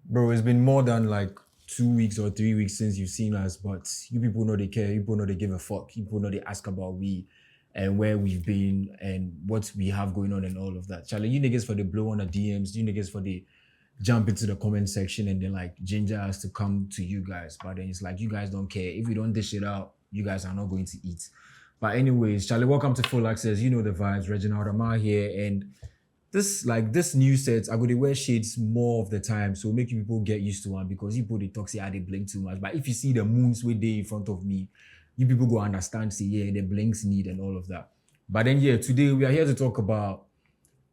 Bro, it's been more than like 2 weeks or 3 weeks since you've seen us, but you people know they care, you people know they give a fuck, you people know they ask about we and where we've been and what we have going on and all of that. Charlie, you niggas for the blow on the DMs, you niggas for the jump into the comment section and then like ginger us to come to you guys. But then it's like you guys don't care. If we don't dish it out, you guys are not going to eat. But anyways, Charlie, welcome to Full Access. You know the vibes. Reginald Amar here, and this new set, I go to wear shades more of the time, so make you people get used to one because you people they talk say they blink too much. But if you see the moons with day in front of me, you people go understand, say yeah, the blinks need and all of that. But then yeah, today we are here to talk about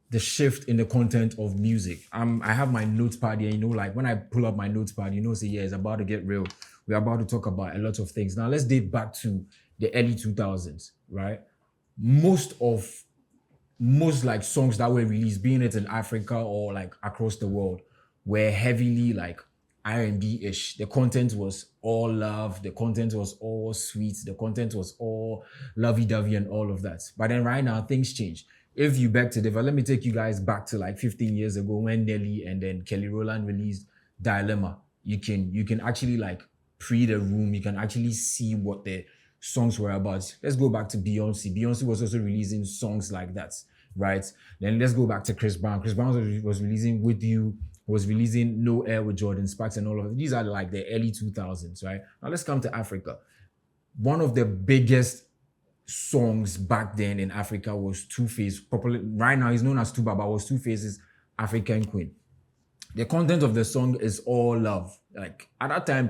the shift in the content of music. I have my notepad here, like when I pull up my notepad, say yeah, it's about to get real. We're about to talk about a lot of things. Now let's date back to the early 2000s, right? Most like songs that were released, being it in Africa or like across the world, were heavily like R&B-ish. The content was all love, the content was all sweet, the content was all lovey-dovey and all of that. But then right now, things change. If you beg to differ, let me take you guys back to like 15 years ago when Nelly and then Kelly Rowland released Dilemma. You can actually like pre the room, you can actually see what the songs were about. Let's go back to Beyonce. Beyonce was also releasing songs like that, right? Then let's go back to Chris Brown. Chris Brown was releasing With You, was releasing No Air with Jordan Sparks and all of it. These are like the early 2000s, right? Now let's come to Africa. One of the biggest songs back then in Africa was Two-Face. Right now he's known as Tuba, but was Two-Face's African Queen. The content of the song is all love. Like at that time,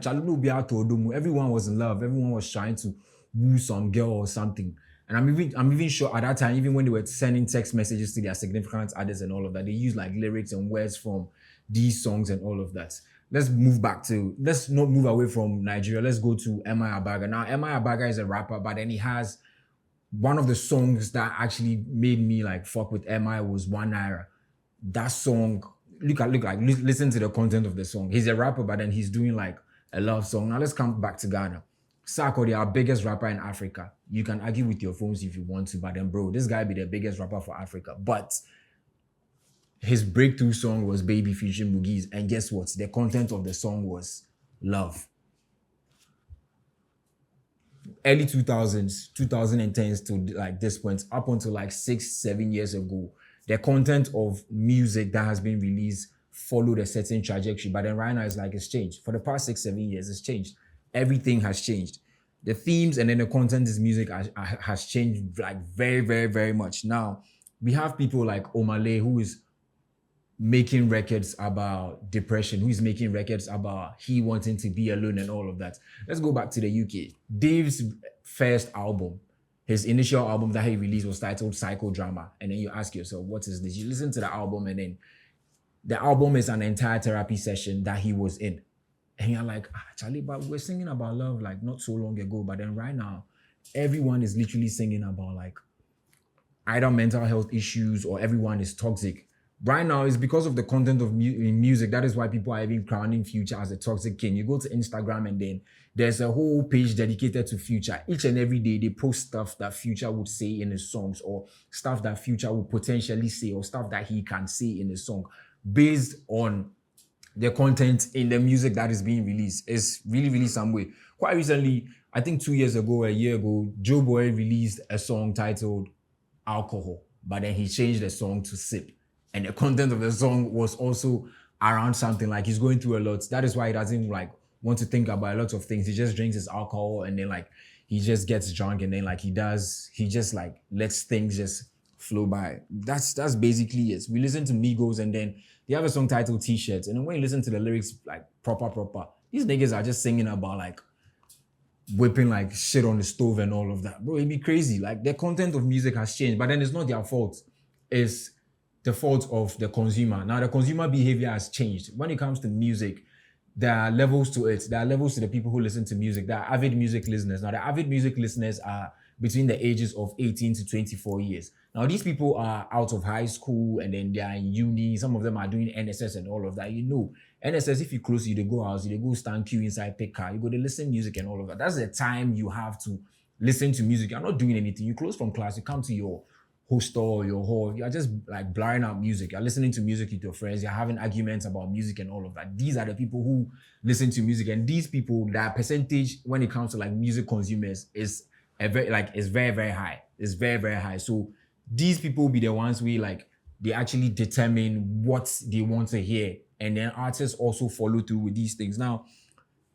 everyone was in love. Everyone was trying to woo some girl or something. And I'm even sure at that time, even when they were sending text messages to their significant others and all of that, they used like lyrics and words from these songs and all of that. Let's not move away from Nigeria. Let's go to M.I. Abaga. Now, M.I. Abaga is a rapper, but then he has one of the songs that actually made me like fuck with M.I. was One Naira. That song, listen to the content of the song. He's a rapper, but then he's doing like a love song. Now let's come back to Ghana. Sarkodie, our biggest rapper in Africa. You can argue with your phones if you want to, but then bro, this guy be the biggest rapper for Africa. But his breakthrough song was Baby featuring Boogies, and guess what? The content of the song was love. Early 2000s, 2010s to like this point, up until like 6-7 years ago, the content of music that has been released followed a certain trajectory. But then right now it's like it's changed. For the past 6-7 years, it's changed. Everything has changed. The themes and then the content of music has changed like very, very, very much. Now, we have people like Omale who is making records about depression, who is making records about he wanting to be alone and all of that. Let's go back to the UK. Dave's first album, his initial album that he released was titled Psychodrama. And then you ask yourself, what is this? You listen to the album and then the album is an entire therapy session that he was in. And you're like, Charlie, but we're singing about love like not so long ago. But then right now, everyone is literally singing about like either mental health issues or everyone is toxic. Right now, it's because of the content of music. That is why people are even crowning Future as a toxic king. You go to Instagram and then there's a whole page dedicated to Future. Each and every day, they post stuff that Future would say in his songs or stuff that Future would potentially say or stuff that he can say in his song based on the content in the music that is being released. Is really, really some way. Quite recently, I think 2 years ago, a year ago, Joe Boy released a song titled Alcohol, but then he changed the song to Sip. And the content of the song was also around something like he's going through a lot. That is why he doesn't like want to think about a lot of things. He just drinks his alcohol and then like he just gets drunk and then like he just like lets things just flow by. That's basically it. We listen to Migos and then they have a song titled T-Shirts. And then when you listen to the lyrics like proper, these niggas are just singing about like whipping like shit on the stove and all of that. Bro, it'd be crazy. Like the content of music has changed, but then it's not their fault. It's the fault of the consumer. Now the consumer behavior has changed. When it comes to music, there are levels to it. There are levels to the people who listen to music. There are avid music listeners. Now the avid music listeners are between the ages of 18 to 24 years. Now these people are out of high school and then they are in uni. Some of them are doing NSS and all of that. NSS, if you close, you go out, you go stand queue inside pick car, you go to listen music and all of that. That's the time you have to listen to music. You're not doing anything. You close from class, you come to your hostel or your hall, you're just like blaring out music. You're listening to music with your friends. You're having arguments about music and all of that. These are the people who listen to music, and these people, that percentage when it comes to like music consumers is is very, very high. It's very, very high. So these people be the ones they actually determine what they want to hear, and then artists also follow through with these things. Now,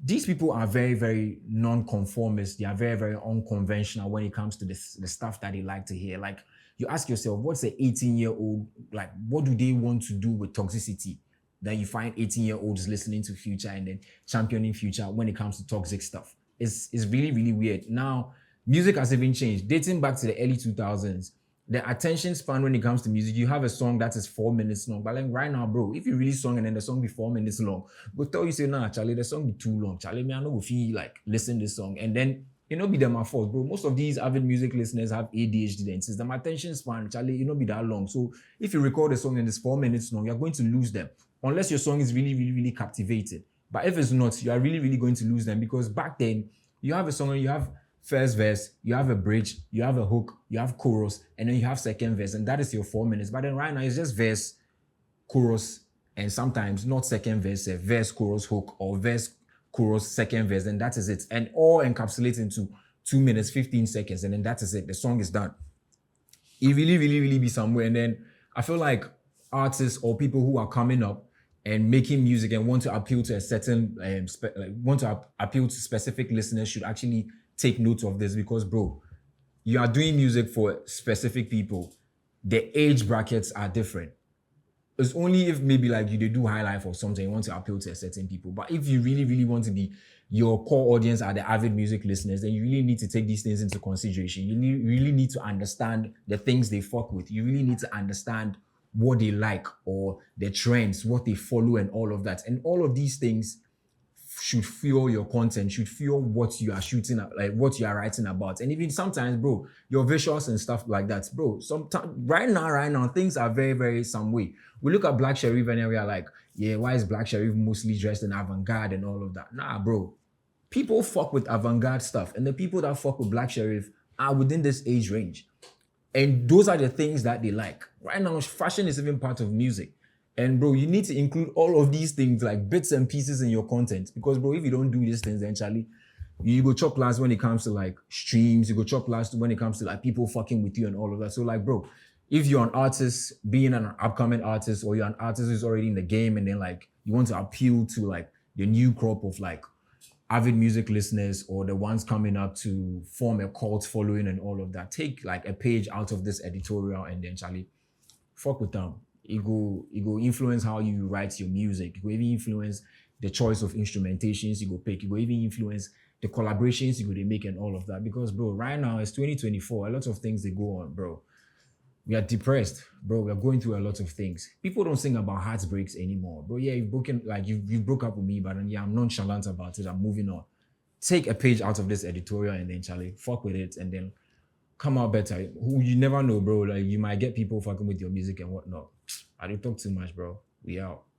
these people are very, very non-conformist. They are very, very unconventional when it comes to the stuff that they like to hear. Like, you ask yourself, what's an 18-year-old, like, what do they want to do with toxicity? Then you find 18-year-olds listening to Future and then championing Future when it comes to toxic stuff. It's really, really weird. Now, music has even changed. Dating back to the early 2000s, the attention span when it comes to music, you have a song that is 4 minutes long. But like right now, bro, if you release song and then the song be 4 minutes long, but tell you say, nah, Charlie, the song be too long. Charlie, me, I know if you like listen to this song. And then be them my fault, bro. Most of these avid music listeners have ADHD then. Since the attention span, Charlie, be that long. So if you record a song and it's 4 minutes long, you're going to lose them. Unless your song is really, really, really captivating. But if it's not, you are really, really going to lose them, because back then, you have a song and you have first verse, you have a bridge, you have a hook, you have chorus, and then you have second verse, and that is your 4 minutes. But then right now, it's just verse, chorus, and sometimes not second verse, verse, chorus, hook, or verse, chorus, second verse, and that is it. And all encapsulated into 2 minutes, 15 seconds, and then that is it. The song is done. It really, really, really be somewhere. And then I feel like artists or people who are coming up and making music and want to appeal to a certain, want to appeal to specific listeners should actually take note of this, because, bro, you are doing music for specific people. The age brackets are different. It's only if maybe like you do high life or something, you want to appeal to a certain people. But if you really, really want to be, your core audience are the avid music listeners, then you really need to take these things into consideration. You really need to understand the things they fuck with. You really need to understand what they like, or the trends, what they follow, and all of that. And all of these things should fuel your content, should fuel what you are shooting at, like what you are writing about. And even sometimes, bro, your visuals and stuff like that, bro, sometimes right now, things are very, very some way. We look at Black Sherif and then we are like, yeah, why is Black Sherif mostly dressed in avant-garde and all of that? Nah, bro. People fuck with avant-garde stuff, and the people that fuck with Black Sherif are within this age range. And those are the things that they like. Right now, fashion is even part of music. And bro, you need to include all of these things, like bits and pieces, in your content. Because bro, if you don't do these things, then Charlie, you go chop last when it comes to like streams, you go chop last when it comes to like people fucking with you and all of that. So like, bro, if you're an artist, being an upcoming artist, or you're an artist who's already in the game, and then like you want to appeal to like the new crop of like avid music listeners, or the ones coming up to form a cult following and all of that, take like a page out of this editorial, and then Charlie, fuck with them. It go influence how you write your music. It will even influence the choice of instrumentations you go pick. It will even influence the collaborations you go to make and all of that. Because bro, right now it's 2024. A lot of things they go on, bro. We are depressed, bro. We are going through a lot of things. People don't sing about heartbreaks anymore, bro. Yeah, you broke up with me, but yeah, I'm nonchalant about it. I'm moving on. Take a page out of this editorial, and then Charlie, fuck with it, and then come out better. Who you never know, bro. Like, you might get people fucking with your music and whatnot. I don't talk too much, bro. We out.